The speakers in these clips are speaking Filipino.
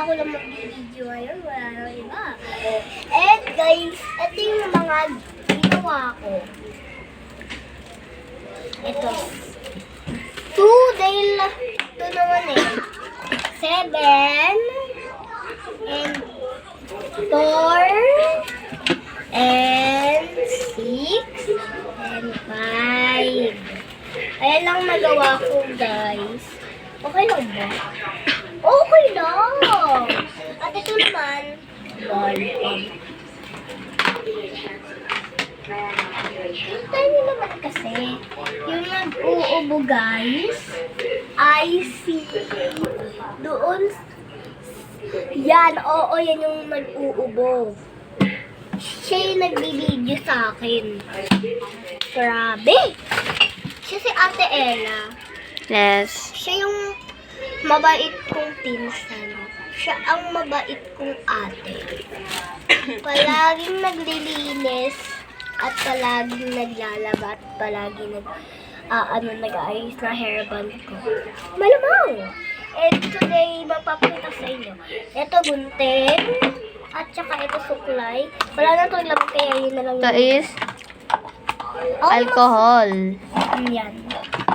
ako lang mag-video ngayon. Wala nang iba. And guys, ito yung mga ginawa ko. Ito. 2 dahil ito naman 7 and 4 and 6 and 5. Ayan lang nagawa ko, guys. Okay lang ba? Okay lang! At ito naman, ballpen. Kita niyo naman kasi, yung nag-uubo, guys, I see doon. Yan, oo, yan yung nag-uubo. Siya yung nagbibideo sa akin. Grabe! Siya si Ate Ella. Yes. Siya yung mabait kong pinsan. Siya ang mabait kong ate. Palaging naglilinis at palaging naglalaba at palaging nag-aayos na hairband ko. Malamang! And today, mapapakita sa inyo. Ito gunting at saka ito suklay. Wala na itong laman kaya yun na lang. Ito is alcohol. Yan.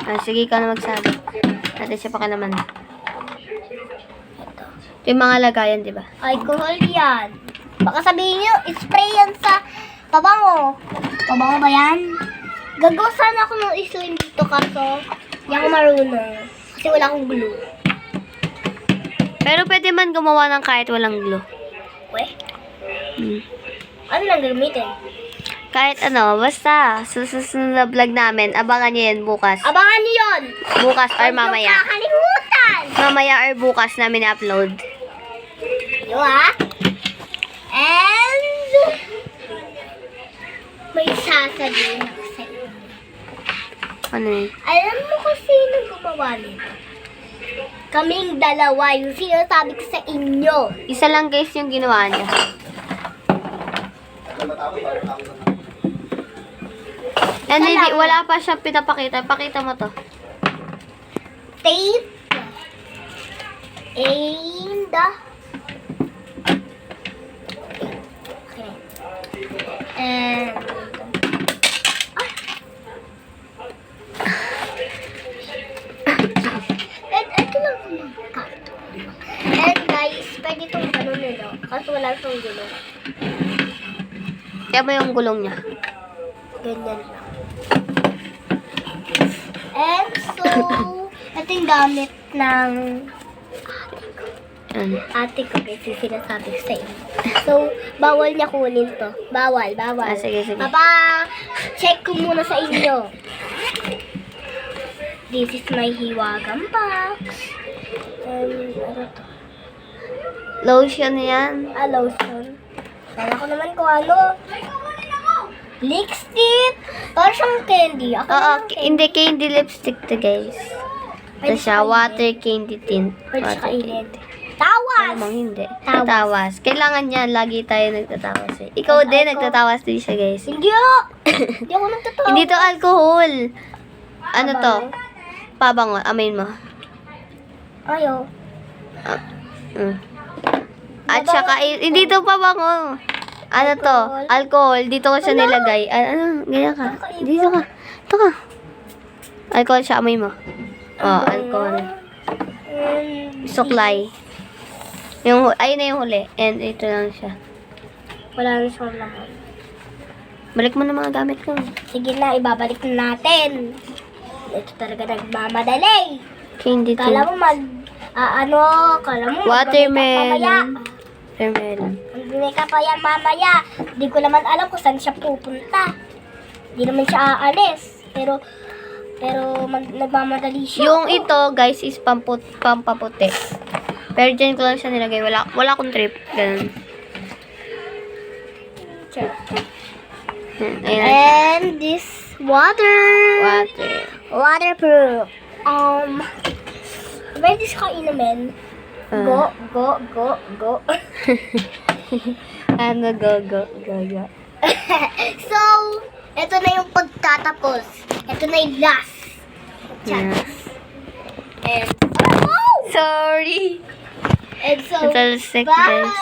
Ah, sige, ikaw na magsabi. Natin siya pakalaman. Ito yung mga lagayan, di ba? Alcohol yan. Baka sabihin nyo, spray yan sa pabango. Pabango ba yan? Gagawa sana ako ng slime dito kaso hindi ako marunong. Kasi wala akong glue. Pero pwede man gumawa ng kahit walang glue. Weh? Hmm. Ano lang gamitin? Kahit ano, basta sa susunod na vlog namin, abangan nyo yan bukas. Abangan nyo yun! Bukas or Huwag mamaya. niyong kakalimutan! Mamaya or bukas namin upload. Yo ha? And may sasabihin ako sa inyo. Ano yun? Alam mo kung sino gumawa nito? Kaming dalawa, yung sinasabi ko sa inyo. Isa lang guys yung ginawa niya. And hindi, wala pa siyang pinapakita. Pakita mo to. Tape and okay. And ito lang yung carton. And guys, pwede itong gano'n nila. Kaso wala itong gulong. Kaya ba yung gulong niya? Ganyan lang. And so, ito yung gamit ng Ano? ate ko kasi sinasabi ko sa inyo. So, bawal niya kunin to. Bawal. Ah, sige, sige. Papa, check ko muna sa inyo. This is my hiwagang box. And, ano to? Lotion yan. Lotion. Kala ko naman kung ano. Lipstick. Parang siyang candy. Ako Oo, naman candy. hindi candy lipstick to guys. Ito Pwede siya, kainin. water candy tint. Pwede siya Water kainin. candy. Tawas! Malamang hindi. Tawas. Tawas. Kailangan niya, lagi tayo nagtatawas eh. Ikaw Ang din, alcohol. nagtatawas din siya guys. Hindi ako. Hindi ako nagtatawa. Hindi to alcohol. Ano to? Pabango? Pabango, amain mo. Ayaw. Mm. At saka, hindi to pabango. Ano to? Alcohol. Dito ko siya nilagay. Ano? Ganyan ka. Dito ka. Ito ka. Alcohol siya, amay mo. Oh, alcohol. Suklay. Ayun na yung huli. And ito lang siya. Wala na siyang laman. Balik mo na mga gamit ko. Sige na, ibabalik na natin. Ito talaga nagmamadali. Candy Kala tint. mo kala mo Watermelon. Watermelon. Mag-make up pa yan mamaya. Hindi ko naman alam kung saan siya pupunta. Hindi naman siya aalis. Pero nagmamadali siya. Yung ito, guys, is pampaputi. Pero dyan ko lang siya nilagay. Wala akong trip. Ganun. Ayun. And this water. Water. Waterproof. Pwede siya inumin. Go. Ano, go. So, ito na yung pagtatapos. Ito na yung last. Yeah. And, Sorry. And so, Ito sick, bye! guys.